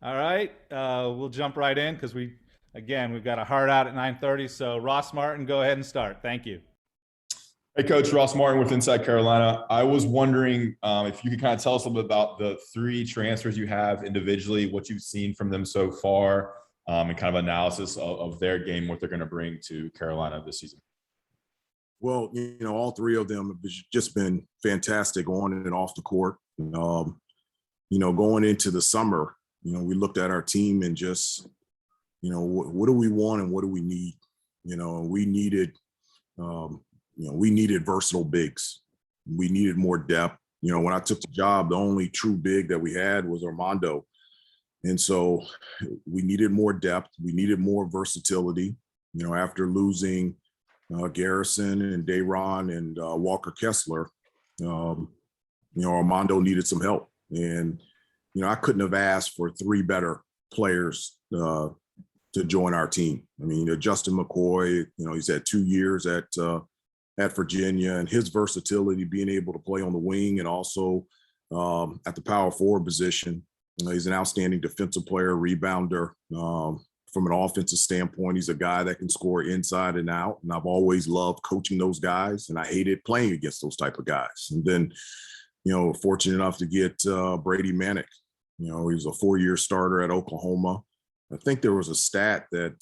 All right, we'll jump right in because we've got a hard out at 9:30. So Ross Martin, go ahead and start. Thank you. Hey, Coach, Ross Martin with Inside Carolina. I was wondering if you could kind of tell us a little bit about the three transfers you have individually, what you've seen from them so far, and kind of analysis of their game, what they're going to bring to Carolina this season. Well, all three of them have just been fantastic on and off the court. Going into the summer, we looked at our team and just, what do we want and what do we need? We needed versatile bigs. We needed more depth. When I took the job, the only true big that we had was Armando. And so we needed more depth. We needed more versatility. After losing Garrison and Dayron and Walker Kessler, Armando needed some help. And, I couldn't have asked for three better players to join our team. I mean, Justin McCoy, he's had 2 years at Virginia, and his versatility, being able to play on the wing and also at the power forward position. He's an outstanding defensive player, rebounder. From an offensive standpoint, he's a guy that can score inside and out. And I've always loved coaching those guys, and I hated playing against those type of guys. And then, fortunate enough to get Brady Manick. He was a 4-year starter at Oklahoma. I think there was a stat that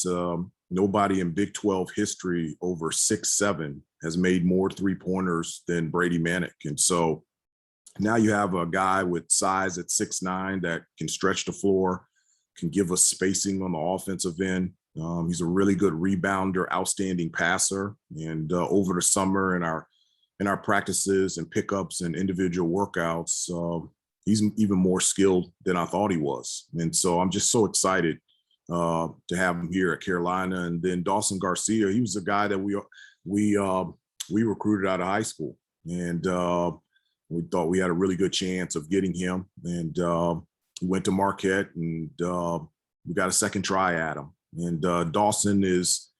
nobody in Big 12 history over 6'7" has made more three-pointers than Brady Manick. And so now you have a guy with size at 6'9" that can stretch the floor, can give us spacing on the offensive end. He's a really good rebounder, outstanding passer. And over the summer in our practices and pickups and individual workouts, he's even more skilled than I thought he was. And so I'm just so excited to have him here at Carolina. And then Dawson Garcia, he was a guy that we recruited out of high school, and we thought we had a really good chance of getting him. And we went to Marquette, and we got a second try at him. And Dawson is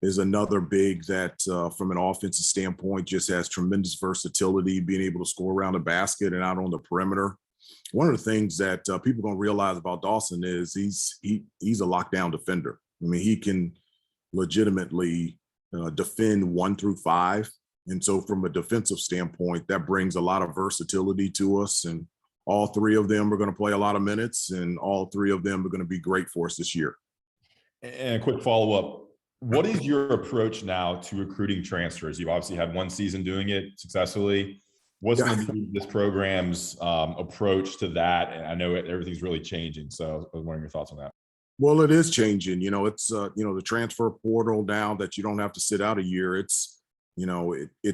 another big that, from an offensive standpoint, just has tremendous versatility, being able to score around the basket and out on the perimeter. One of the things that people don't realize about Dawson is he's a lockdown defender. I mean, he can legitimately defend 1 through 5. And so from a defensive standpoint, that brings a lot of versatility to us. And all three of them are going to play a lot of minutes, and all three of them are going to be great for us this year. And a quick follow-up. What is your approach now to recruiting transfers? You've obviously had 1 season doing it successfusly. What's going to be this program's approach to that? And I know everything's really changing, so I was wondering your thoughts on that. Well, it is changing. It's the transfer portal now that you don't have to sit out a year. It's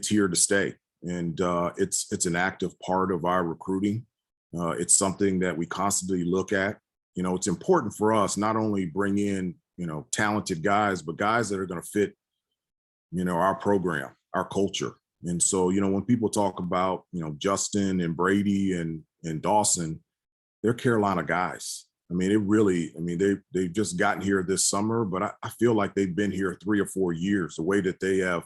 here to stay, and it's an active part of our recruiting. It's something that we constantly look at. It's important for us not only bring in talented guys, but guys that are going to fit our program, our culture. And so, when people talk about, Justin and Brady and Dawson, they're Carolina guys. I mean, they've just gotten here this summer, but I feel like they've been here 3 or 4 years, the way that they have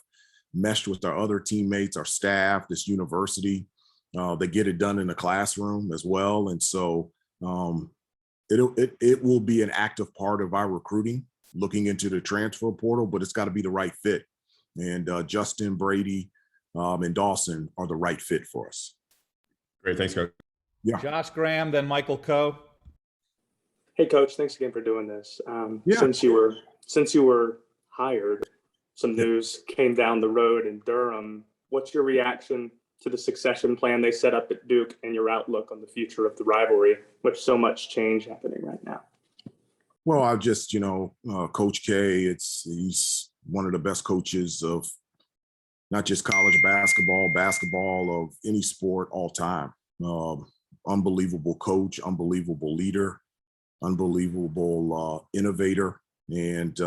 meshed with our other teammates, our staff, this university. They get it done in the classroom as well. And so it will be an active part of our recruiting, looking into the transfer portal, but it's got to be the right fit. And Justin, Brady, and Dawson are the right fit for us. Great. Thanks, Coach. Yeah. Josh Graham, then Michael Coe. Hey, Coach. Thanks again for doing this. Since you were hired, some news came down the road in Durham. What's your reaction to the succession plan they set up at Duke and your outlook on the future of the rivalry, with so much change happening right now? Well, I just, Coach K, he's one of the best coaches of not just college basketball of any sport all time. Unbelievable coach, unbelievable leader, unbelievable innovator. And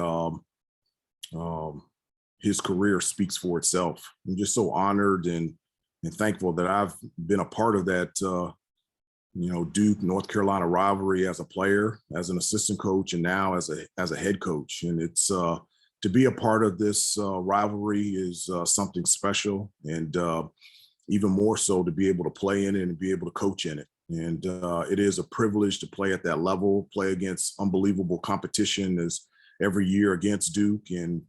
his career speaks for itself. I'm just so honored and thankful that I've been a part of that, Duke, North Carolina rivalry as a player, as an assistant coach, and now as a head coach. And it's to be a part of this rivalry is something special, and even more so to be able to play in it and be able to coach in it. And it is a privilege to play at that level, play against unbelievable competition as every year against Duke. And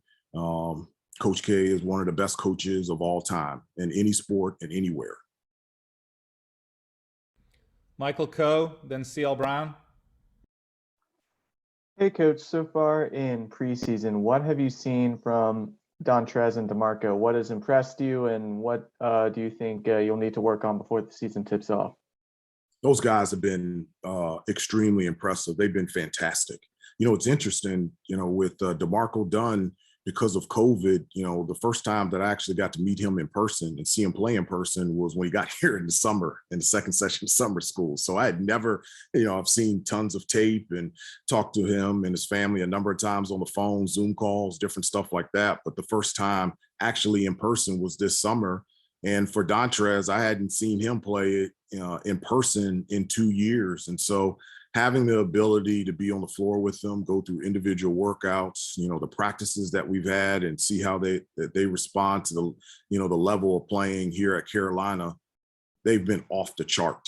Coach K is one of the best coaches of all time in any sport and anywhere. Michael Coe, then CL Brown. Hey, Coach. So far in preseason, what have you seen from Dontrez and DeMarco? What has impressed you, and what do you think you'll need to work on before the season tips off? Those guys have been extremely impressive. They've been fantastic. You know, it's interesting, you know, with DeMarco Dunn, because of COVID, you know, the first time that I actually got to meet him in person and see him play in person was when he got here in the summer, in the second session of summer school. So I had never, you know, I've seen tons of tape and talked to him and his family a number of times on the phone, Zoom calls, different stuff like that. But the first time actually in person was this summer. And for Dontrez, I hadn't seen him play in person in 2 years. And so having the ability to be on the floor with them, go through individual workouts, you know, the practices that we've had and see how they respond to the, you know, the level of playing here at Carolina, they've been off the chart.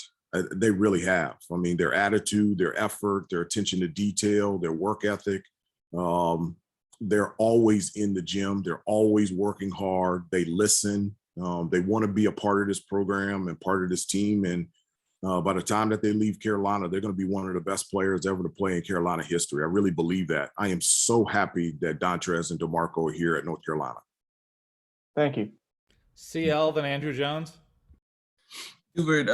They really have. I mean, their attitude, their effort, their attention to detail, their work ethic. They're always in the gym. They're always working hard. They listen. They want to be a part of this program and part of this team. And by the time that they leave Carolina, they're going to be one of the best players ever to play in Carolina history. I really believe that. I am so happy that Dontrez and DeMarco are here at North Carolina. Thank you. CL, then Andrew Jones. Hubert,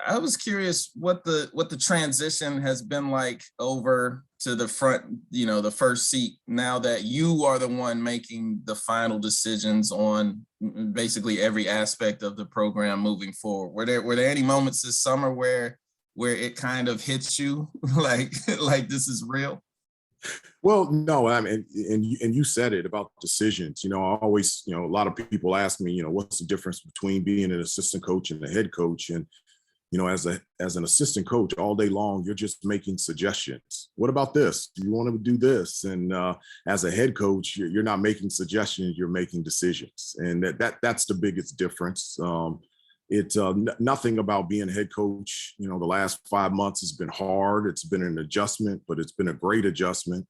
I was curious what the transition has been like over to the front, you know, the first seat, now that you are the one making the final decisions on basically every aspect of the program moving forward. Were there any moments this summer where it kind of hits you like this is real? Well, no, I mean, and you said it about decisions. You know, I always, you know, a lot of people ask me, you know, what's the difference between being an assistant coach and a head coach? And, you know, as an assistant coach all day long, you're just making suggestions. What about this? Do you want to do this? And as a head coach, you're not making suggestions, you're making decisions. And that's the biggest difference. It's nothing about being a head coach. You know, the last 5 months has been hard. It's been an adjustment, but it's been a great adjustment.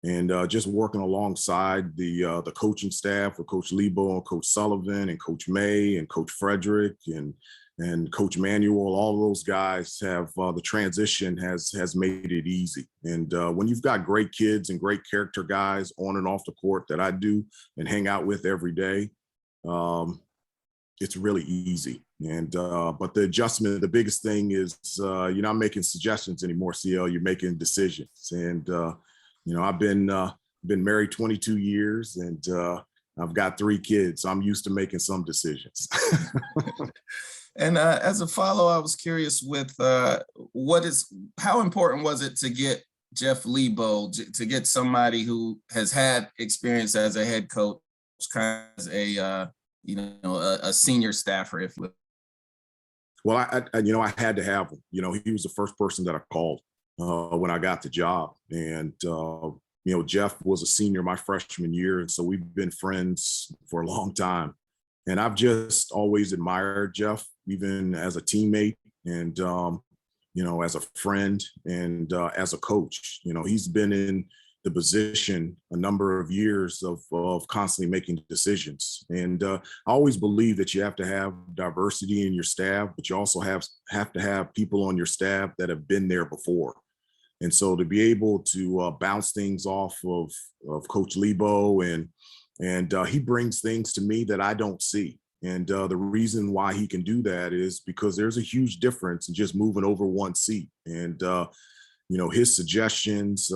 And just working alongside the coaching staff with Coach Lebo and Coach Sullivan and Coach May and Coach Frederick and Coach Manuel, all those guys have the transition has made it easy. And when you've got great kids and great character guys on and off the court that I do and hang out with every day, it's really easy. And but the adjustment, the biggest thing is you're not making suggestions anymore, CL. You're making decisions. And you know, I've been married 22 years, and I've got 3 kids. So I'm used to making some decisions. And as a follow, I was curious with how important was it to get Jeff Lebo, to get somebody who has had experience as a head coach, kind of as a senior staffer, if you will? Well, I had to have him. You know, he was the first person that I called when I got the job. And, you know, Jeff was a senior my freshman year. And so we've been friends for a long time. And I've just always admired Jeff, even as a teammate and, you know, as a friend and as a coach. You know, he's been in the position a number of years of constantly making decisions. And I always believe that you have to have diversity in your staff, but you also have to have people on your staff that have been there before. And so to be able to bounce things off of Coach Lebo and he brings things to me that I don't see. And the reason why he can do that is because there's a huge difference in just moving over one seat. And you know, his suggestions,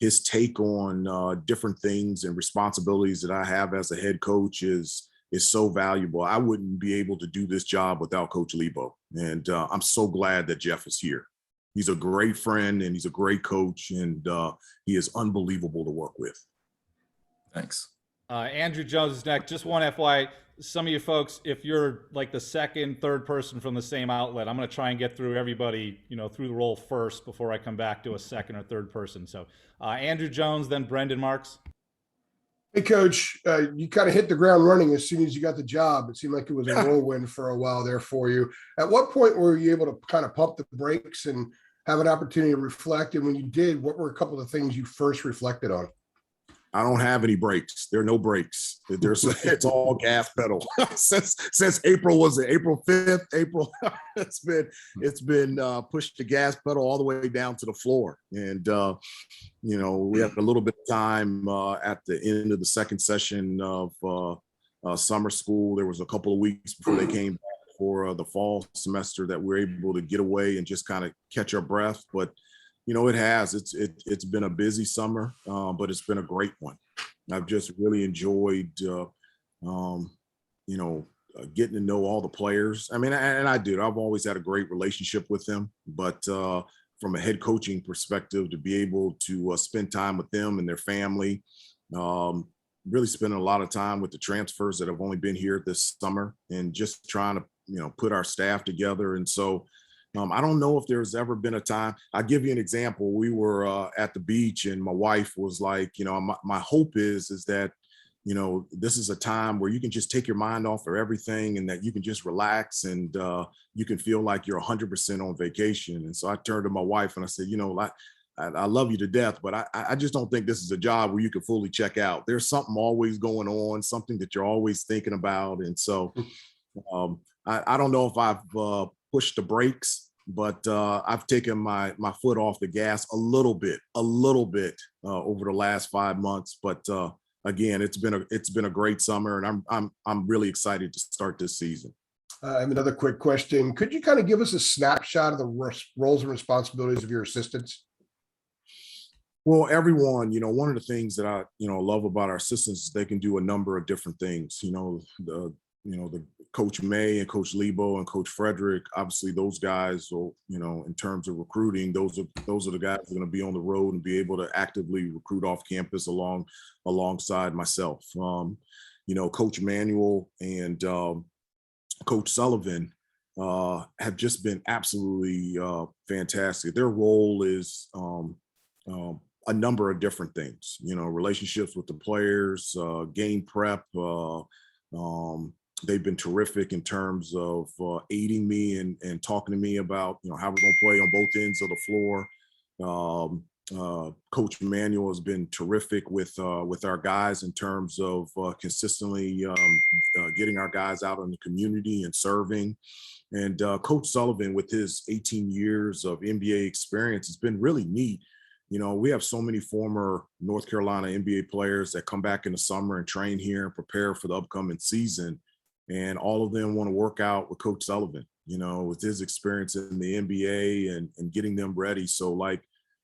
his take on different things and responsibilities that I have as a head coach is so valuable. I wouldn't be able to do this job without Coach Lebo. And I'm so glad that Jeff is here. He's a great friend and he's a great coach, and he is unbelievable to work with. Thanks. Andrew Jones is next. Just one FYI, some of you folks, if you're like the second, third person from the same outlet, I'm going to try and get through everybody, you know, through the roll first before I come back to a second or third person. So Andrew Jones, then Brendan Marks. Hey, Coach, you kind of hit the ground running as soon as you got the job. It seemed like it was a whirlwind for a while there for you. At what point were you able to kind of pump the brakes and have an opportunity to reflect? And when you did, what were a couple of things you first reflected on? I don't have any brakes. There are no brakes. It's all gas pedal. since April, was it April 5th? April, it's been pushed the gas pedal all the way down to the floor. And we had a little bit of time at the end of the second session of summer school. There was a couple of weeks before they came back for the fall semester that we were able to get away and just kind of catch our breath. But it's been a busy summer, but it's been a great one. I've just really enjoyed, getting to know all the players. I mean, and I did. I've always had a great relationship with them, but from a head coaching perspective, to be able to spend time with them and their family, really spending a lot of time with the transfers that have only been here this summer, and just trying to, put our staff together. And so, I don't know if there's ever been a time. I'll give you an example. We were at the beach, and my wife was like, my hope is that, this is a time where you can just take your mind off of everything, and that you can just relax, and you can feel like you're 100% on vacation. And so I turned to my wife and I said, I love you to death, but I just don't think this is a job where you can fully check out. There's something always going on, something that you're always thinking about. And so I don't know if I've pushed the brakes, but I've taken my foot off the gas a little bit over the last 5 months. But again, it's been a great summer, and I'm really excited to start this season. I have another quick question. Could you kind of give us a snapshot of the roles and responsibilities of your assistants? Well, everyone, one of the things that I, love about our assistants is they can do a number of different things. The Coach May and Coach Lebo and Coach Frederick, obviously those guys will, in terms of recruiting, those are the guys that are going to be on the road and be able to actively recruit off campus alongside myself. Coach Manuel and Coach Sullivan have just been absolutely fantastic. Their role is a number of different things, relationships with the players, game prep. They've been terrific in terms of aiding me and talking to me about, how we're going to play on both ends of the floor. Coach Emmanuel has been terrific with our guys in terms of consistently getting our guys out in the community and serving. And Coach Sullivan, with his 18 years of NBA experience, has been really neat. We have so many former North Carolina NBA players that come back in the summer and train here and prepare for the upcoming season. And all of them want to work out with Coach Sullivan, with his experience in the NBA and getting them ready. So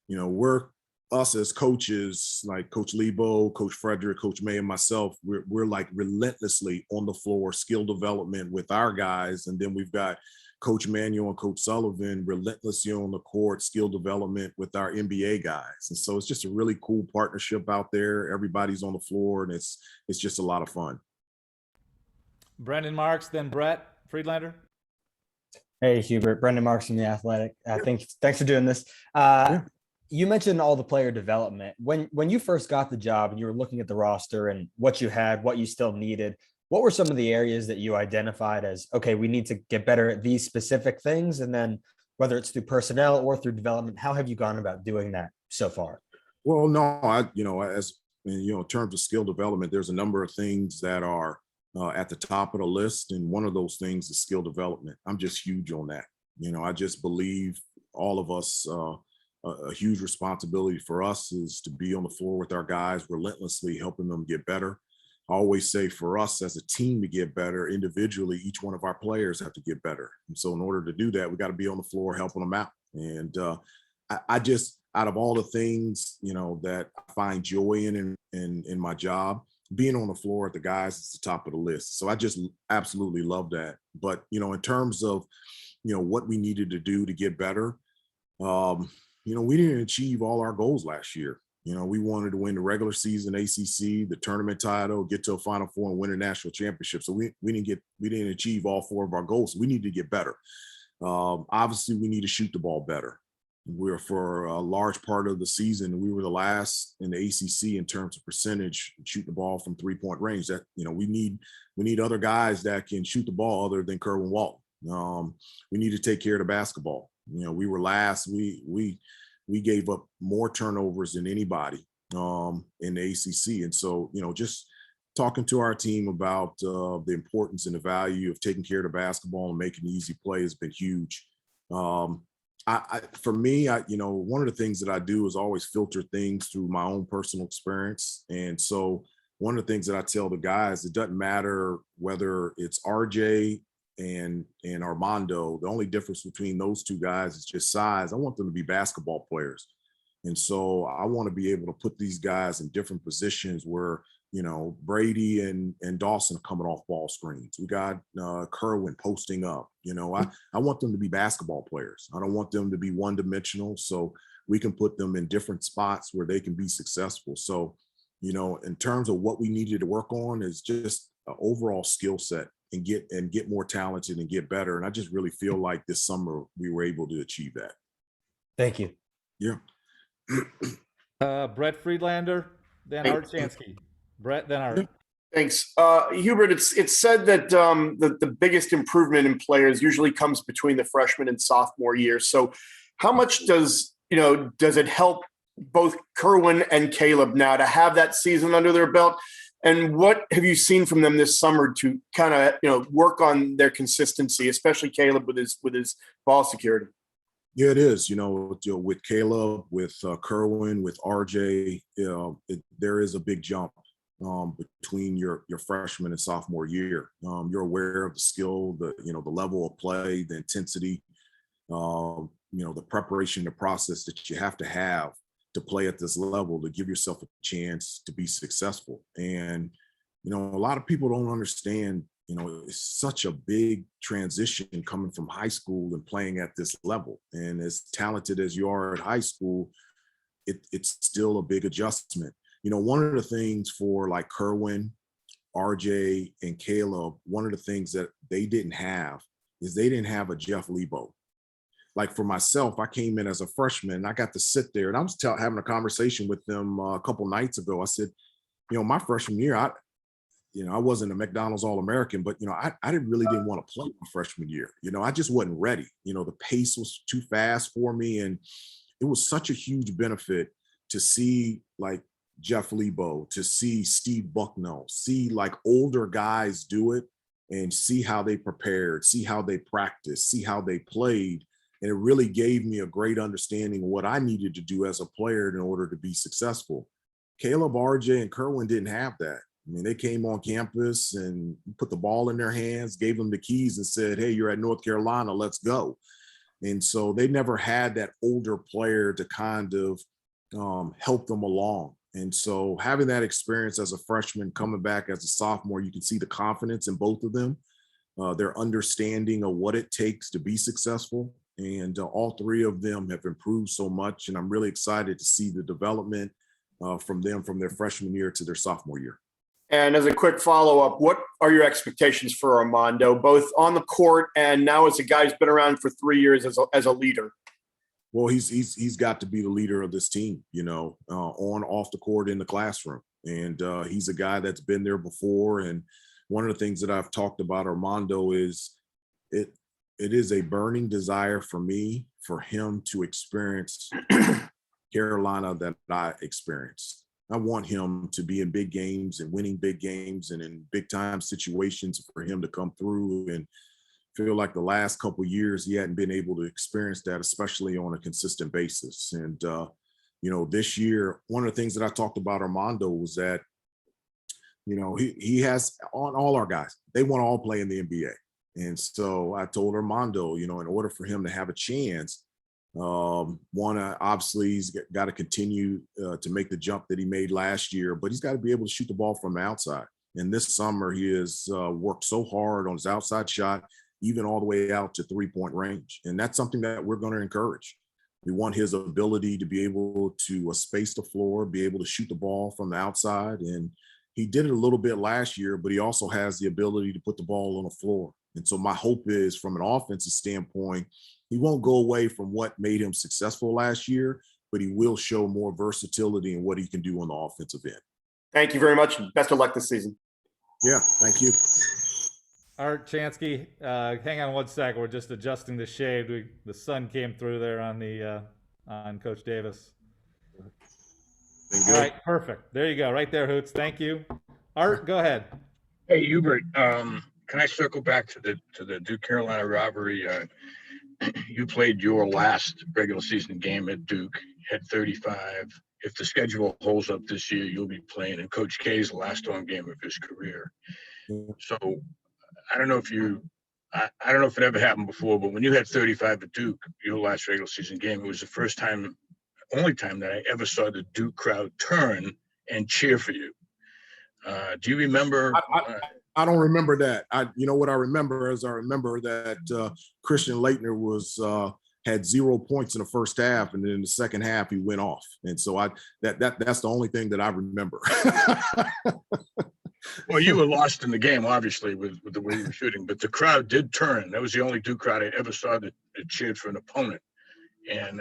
we're us as coaches, like Coach Lebo, Coach Frederick, Coach May, and myself, we're like relentlessly on the floor, skill development with our guys. And then we've got Coach Manuel and Coach Sullivan relentlessly on the court, skill development with our NBA guys. And so it's just a really cool partnership out there. Everybody's on the floor, and it's just a lot of fun. Brendan Marks, then Brett Friedlander. Hey, Hubert. Brendan Marks from The Athletic. Thanks for doing this. You mentioned all the player development. When you first got the job and you were looking at the roster and what you had, what you still needed, what were some of the areas that you identified as, okay, we need to get better at these specific things? And then whether it's through personnel or through development, how have you gone about doing that so far? Well, no, in terms of skill development, there's a number of things that are at the top of the list. And one of those things is skill development. I'm just huge on that. I just believe all of us, a huge responsibility for us is to be on the floor with our guys, relentlessly helping them get better. I always say for us as a team to get better, individually, each one of our players have to get better. And so in order to do that, we got to be on the floor helping them out. And I just, out of all the things, that I find joy in my job, being on the floor with the guys is the top of the list. So I just absolutely love that. But, in terms of, what we needed to do to get better, we didn't achieve all our goals last year. We wanted to win the regular season ACC, the tournament title, get to a Final Four, and win a national championship. So we didn't achieve all four of our goals. We need to get better. Obviously, we need to shoot the ball better. we're for a large part of the season, we were the last in the ACC in terms of percentage shooting the ball from 3-point range. That, we need other guys that can shoot the ball other than Kerwin Walton. We need to take care of the basketball. We were last. We gave up more turnovers than anybody in the ACC, and so just talking to our team about the importance and the value of taking care of the basketball and making the easy play has been huge. For me, one of the things that I do is always filter things through my own personal experience. And so one of the things that I tell the guys, it doesn't matter whether it's RJ and Armando. The only difference between those two guys is just size. I want them to be basketball players. And so I want to be able to put these guys in different positions where, Brady and Dawson are coming off ball screens. We got Kerwin posting up. I want them to be basketball players. I don't want them to be one-dimensional, so we can put them in different spots where they can be successful. So, in terms of what we needed to work on is just an overall skill set and get more talented and get better. And I just really feel like this summer we were able to achieve that. Thank you. Yeah. Brett Friedlander, then Art Shansky. Brett, then Art. Thanks. Hubert, it's said that the biggest improvement in players usually comes between the freshman and sophomore year. So how much does it help both Kerwin and Caleb now to have that season under their belt? And what have you seen from them this summer to kind of, work on their consistency, especially Caleb with his ball security? Yeah, it is. With Caleb, with Kerwin, with RJ, there is a big jump between your freshman and sophomore year. You're aware of the skill, the level of play, the intensity, the preparation, the process that you have to play at this level to give yourself a chance to be successful. And, a lot of people don't understand, it's such a big transition coming from high school and playing at this level. And as talented as you are at high school, it's still a big adjustment. One of the things for like Kerwin, RJ, and Caleb, one of the things that they didn't have is they didn't have a Jeff Lebo. Like for myself, I came in as a freshman and I got to sit there and I was having a conversation with them a couple nights ago. I said, my freshman year, I wasn't a McDonald's All-American, but, I really didn't want to play my freshman year. I just wasn't ready. The pace was too fast for me. And it was such a huge benefit to see like Jeff Lebo, to see Steve Bucknell, see like older guys do it and see how they prepared, see how they practiced, see how they played. And it really gave me a great understanding of what I needed to do as a player in order to be successful. Caleb, RJ, and Kerwin didn't have that. I mean, they came on campus and put the ball in their hands, gave them the keys and said, hey, you're at North Carolina, let's go. And so they never had that older player to kind of help them along. And so having that experience as a freshman, coming back as a sophomore, you can see the confidence in both of them, their understanding of what it takes to be successful. And all three of them have improved so much. And I'm really excited to see the development from them from their freshman year to their sophomore year. And as a quick follow-up, what are your expectations for Armando, both on the court and now as a guy who's been around for 3 years as a leader? Well, he's got to be the leader of this team, on, off the court, in the classroom. And he's a guy that's been there before. And one of the things that I've talked about Armando is it is a burning desire for me, for him to experience Carolina that I experienced. I want him to be in big games and winning big games and in big time situations for him to come through. And feel like the last couple of years he hadn't been able to experience that, especially on a consistent basis. And this year, one of the things that I talked about Armando was that he has, on all our guys, they want to all play in the NBA. And so I told Armando, in order for him to have a chance, obviously he's got to continue to make the jump that he made last year, but he's got to be able to shoot the ball from the outside. And this summer he has worked so hard on his outside shot, even all the way out to 3-point range. And that's something that we're going to encourage. We want his ability to be able to space the floor, be able to shoot the ball from the outside. And he did it a little bit last year, but he also has the ability to put the ball on the floor. And so my hope is, from an offensive standpoint, won't go away from what made him successful last year, but he will show more versatility in what he can do on the offensive end. Thank you very much. Best of luck this season. Yeah, thank you. Art Chansky, hang on 1 second. We're just adjusting the shade. The sun came through there on Coach Davis. All right, perfect. There you go, right there, Hoots. Thank you. Art, go ahead. Hey, Hubert. Can I circle back to the Duke Carolina rivalry? You played your last regular season game at Duke, had 35. If the schedule holds up this year, you'll be playing in Coach K's last home game of his career. So I don't know if I don't know if it ever happened before, but when you had 35 at Duke, your last regular season game, it was the first time, only time that I ever saw the Duke crowd turn and cheer for you. Do you remember? I don't remember that. You know what I remember is I remember that Christian Laettner had 0 points in the first half, and then in the second half he went off. And so that's the only thing that I remember. Well, you were lost in the game, obviously, with the way you were shooting, but the crowd did turn. That was the only Duke crowd I ever saw that cheered for an opponent. And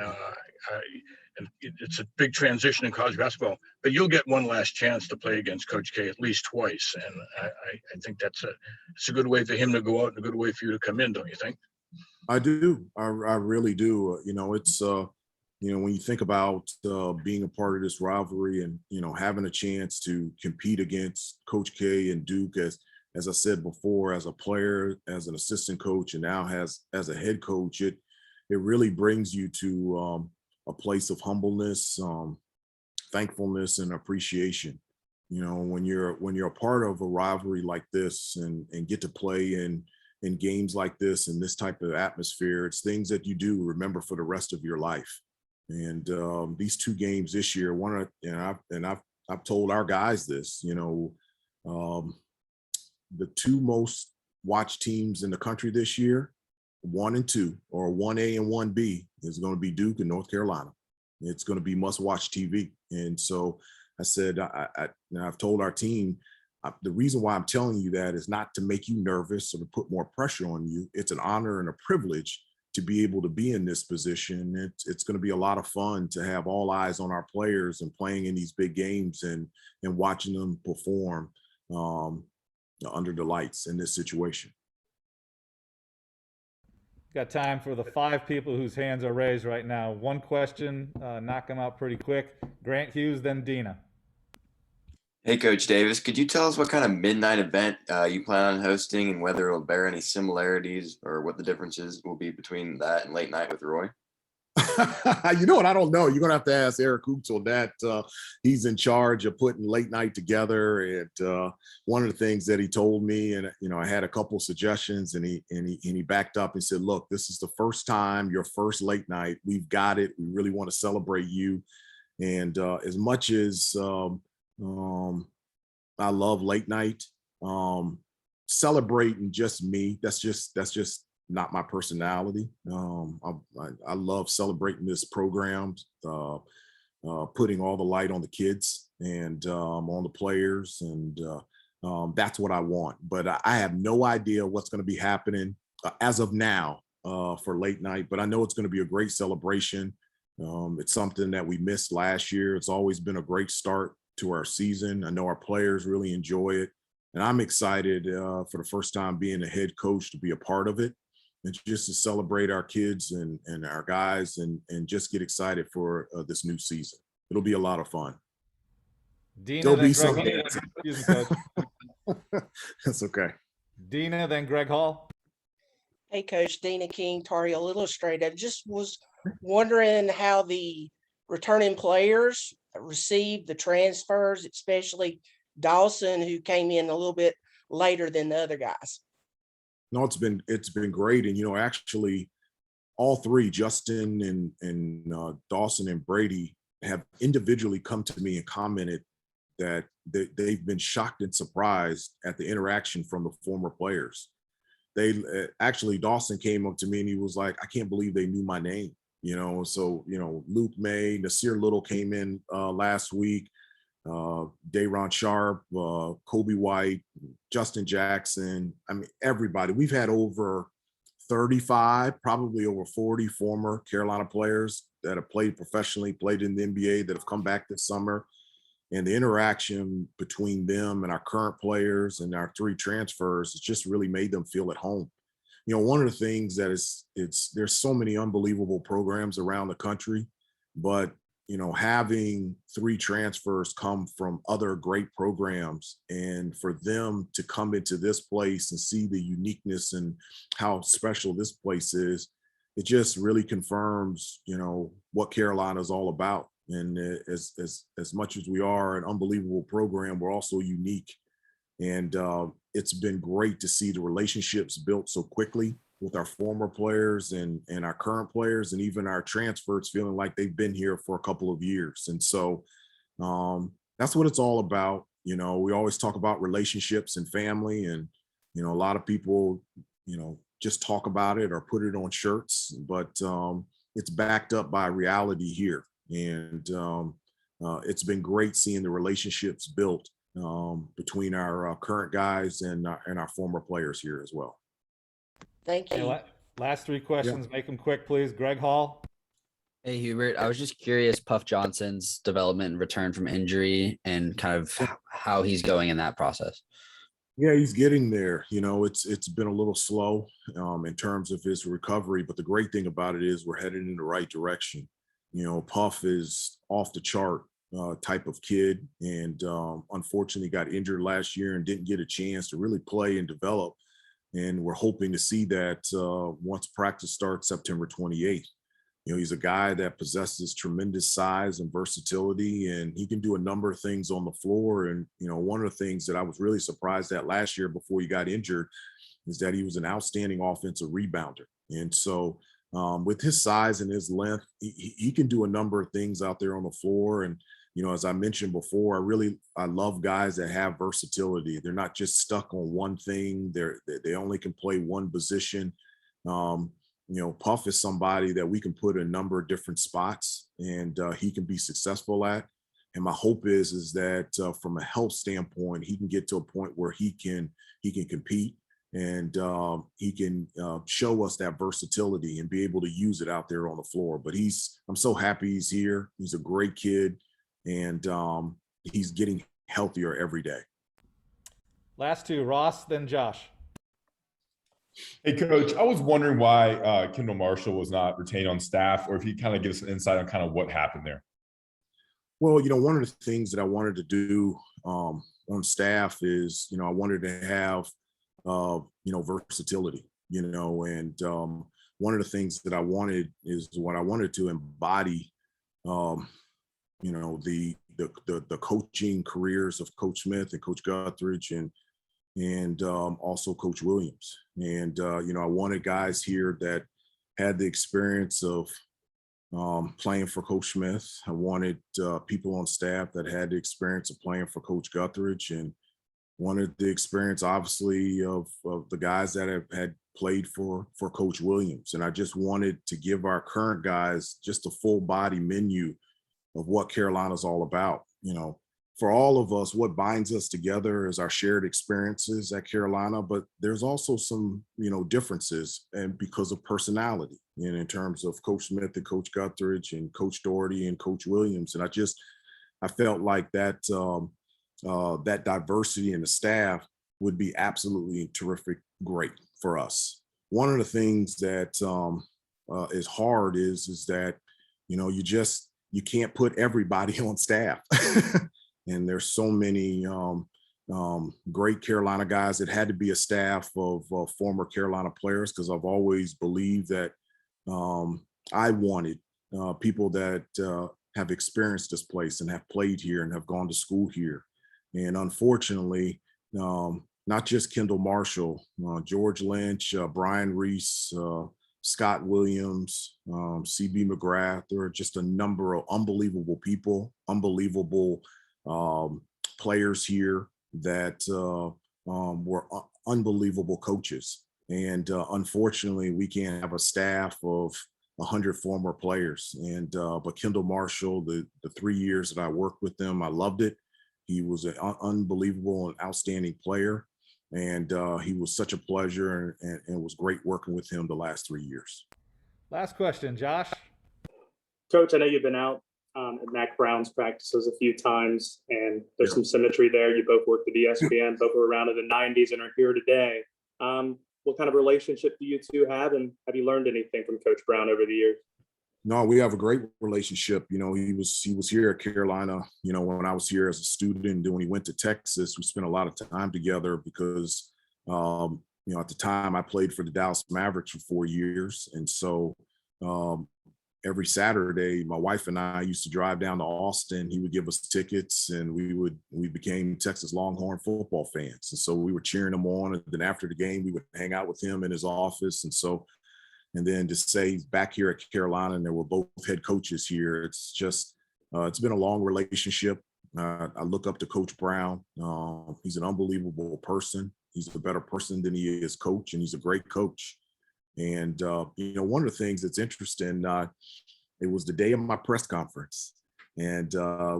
it's a big transition in college basketball. But you'll get one last chance to play against Coach K at least twice. And I think it's a good way for him to go out and a good way for you to come in, don't you think? I do. I really do. It's when you think about being a part of this rivalry and, having a chance to compete against Coach K and Duke, as I said before, as a player, as an assistant coach, and now as a head coach, it really brings you to a place of humbleness, thankfulness, and appreciation. When you're a part of a rivalry like this and get to play in games like this and this type of atmosphere, it's things that you do remember for the rest of your life. And these 2 games this year, I've told our guys this, the 2 most watched teams in the country this year, 1 and 2, or 1A and 1B, is going to be Duke and North Carolina. It's going to be must-watch TV. And so I said, I've told our team, the reason why I'm telling you that is not to make you nervous or to put more pressure on you. It's an honor and a privilege to be able to be in this position. It's going to be a lot of fun to have all eyes on our players and playing in these big games and watching them perform under the lights in this situation. Got time for the 5 people whose hands are raised right now. 1 question, knock them out pretty quick. Grant Hughes, then Dina. Hey, Coach Davis, could you tell us what kind of midnight event you plan on hosting and whether it'll bear any similarities or what the differences will be between that and Late Night with Roy? You know what? I don't know. You're going to have to ask Eric Hoops on that. He's in charge of putting Late Night together. And one of the things that he told me, and I had a couple suggestions, and he backed up and said, "Look, this is the first time, your first Late Night. We've got it. We really want to celebrate you." And as much as I love Late Night, celebrating just me, that's just not my personality. I love celebrating this program, putting all the light on the kids and on the players, and that's what I want. But I have no idea what's going to be happening as of now for Late Night, but I know it's going to be a great celebration. It's something that we missed last year. It's always been a great start to our season. I know our players really enjoy it, and I'm excited for the first time being a head coach to be a part of it, and just to celebrate our kids and our guys and just get excited for this new season. It'll be a lot of fun. Dina, There'll be Greg, some. excuse me, Coach. That's okay. Dina, then Greg Hall. Hey, Coach, Dina King, Tar Heel Illustrated. Just was wondering how the returning players received the transfers, especially Dawson, who came in a little bit later than the other guys. No, it's been great. And, actually all 3, Justin and Dawson and Brady, have individually come to me and commented that they've been shocked and surprised at the interaction from the former players. They actually, Dawson came up to me and he was like, "I can't believe they knew my name." So, Luke May, Nasir Little came in last week, Dayron Sharp, Kobe White, Justin Jackson. I mean, everybody. We've had over 35, probably over 40 former Carolina players that have played professionally, played in the NBA, that have come back this summer. And the interaction between them and our current players and our 3 transfers, it's just really made them feel at home. You know, one of the things that there's so many unbelievable programs around the country, but you know, having 3 transfers come from other great programs, and for them to come into this place and see the uniqueness and how special this place is, it just really confirms, you know, what Carolina is all about. And as much as we are an unbelievable program, we're also unique. And it's been great to see the relationships built so quickly with our former players and our current players, and even our transfers feeling like they've been here for a couple of years. And so that's what it's all about. You know, we always talk about relationships and family, and, you know, a lot of people, you know, just talk about it or put it on shirts, but it's backed up by reality here. And it's been great seeing the relationships built between our current guys and our former players here as well. Thank you. Last 3 questions, make them quick, please. Greg Hall. Hey, Hubert, I was just curious, Puff Johnson's development and return from injury and kind of how he's going in that process. Yeah, he's getting there. You know, it's been a little slow in terms of his recovery, but the great thing about it is we're headed in the right direction. You know, Puff is off the chart type of kid, and unfortunately got injured last year and didn't get a chance to really play and develop. And we're hoping to see that once practice starts September 28th. You know, he's a guy that possesses tremendous size and versatility, and he can do a number of things on the floor. And, you know, one of the things that I was really surprised at last year before he got injured is that he was an outstanding offensive rebounder. And so with his size and his length, he can do a number of things out there on the floor. And, you know, as I mentioned before, I love guys that have versatility. They're not just stuck on one thing. They only can play one position. You know, Puff is somebody that we can put in a number of different spots, and he can be successful at. And my hope is that from a health standpoint, he can get to a point where he can compete, and he can show us that versatility and be able to use it out there on the floor. But I'm so happy he's here. He's a great kid, and he's getting healthier every day. Last 2, Ross, then Josh. Hey, Coach, I was wondering why Kendall Marshall was not retained on staff, or if you kind of give us an insight on kind of what happened there. Well, you know, one of the things that I wanted to do on staff is, you know, I wanted to have, you know, versatility, you know, and one of the things that I wanted is what I wanted to embody, you know, the coaching careers of Coach Smith and Coach Guthridge and also Coach Williams. And, you know, I wanted guys here that had the experience of playing for Coach Smith. I wanted people on staff that had the experience of playing for Coach Guthridge, and wanted the experience, obviously, of the guys that had played for Coach Williams. And I just wanted to give our current guys just a full body menu of what Carolina's all about. You know, for all of us, what binds us together is our shared experiences at Carolina, but there's also some, you know, differences, and because of personality, and in terms of Coach Smith and Coach Guthridge and Coach Doherty and Coach Williams. And I felt like that that diversity in the staff would be absolutely terrific, great for us. One of the things that is hard is that, you know, you can't put everybody on staff. And there's so many great Carolina guys that had to be a staff of former Carolina players, because I've always believed that I wanted people that have experienced this place and have played here and have gone to school here. And unfortunately, not just Kendall Marshall, George Lynch, Brian Reese, Scott Williams, CB McGrath, there are just a number of unbelievable people, unbelievable players here that were unbelievable coaches. And unfortunately, we can't have a staff of 100 former players. And but Kendall Marshall, the 3 years that I worked with him, I loved it. He was an unbelievable and outstanding player. And he was such a pleasure, and it was great working with him the last 3 years. Last question, Josh. Coach, I know you've been out at Mac Brown's practices a few times, and there's some symmetry there. You both worked at ESPN, both were around in the 90s and are here today. What kind of relationship do you two have, and have you learned anything from Coach Brown over the years? No, we have a great relationship. You know, he was here at Carolina, you know, when I was here as a student. And when he went to Texas, we spent a lot of time together because, you know, at the time I played for the Dallas Mavericks for 4 years. And so every Saturday, my wife and I used to drive down to Austin. He would give us tickets, and we became Texas Longhorn football fans. And so we were cheering him on. And then after the game, we would hang out with him in his office. And then to say he's back here at Carolina, and we're both head coaches here, it's just, it's been a long relationship. I look up to Coach Brown. He's an unbelievable person. He's a better person than he is coach, and he's a great coach. And, you know, one of the things that's interesting, it was the day of my press conference. And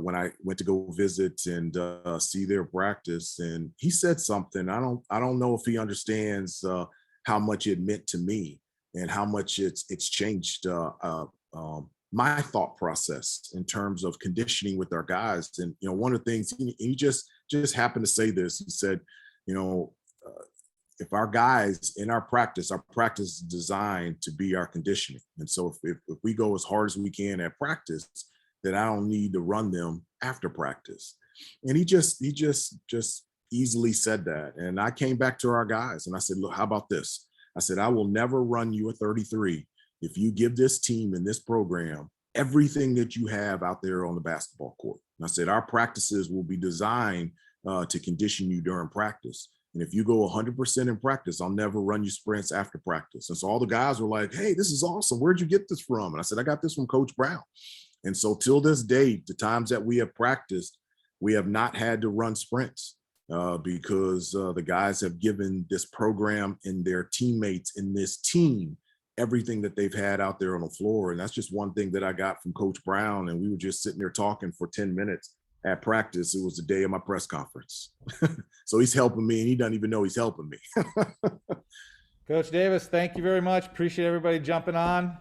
when I went to go visit and see their practice, and he said something, I don't know if he understands how much it meant to me and how much it's changed my thought process in terms of conditioning with our guys. And, you know, one of the things he just happened to say this, he said, you know, if our guys in our practice is designed to be our conditioning. And so if we go as hard as we can at practice, then I don't need to run them after practice. And he just easily said that. And I came back to our guys and I said, look, how about this? I said, I will never run you a 33 if you give this team and this program everything that you have out there on the basketball court. And I said, our practices will be designed to condition you during practice. And if you go 100% in practice, I'll never run you sprints after practice. And so all the guys were like, hey, this is awesome. Where'd you get this from? And I said, I got this from Coach Brown. And so till this day, the times that we have practiced, we have not had to run sprints because the guys have given this program and their teammates in this team everything that they've had out there on the floor. And that's just one thing that I got from Coach Brown. And we were just sitting there talking for 10 minutes at practice. It was the day of my press conference. So he's helping me, and he doesn't even know he's helping me. Coach Davis, thank you very much. Appreciate everybody jumping on.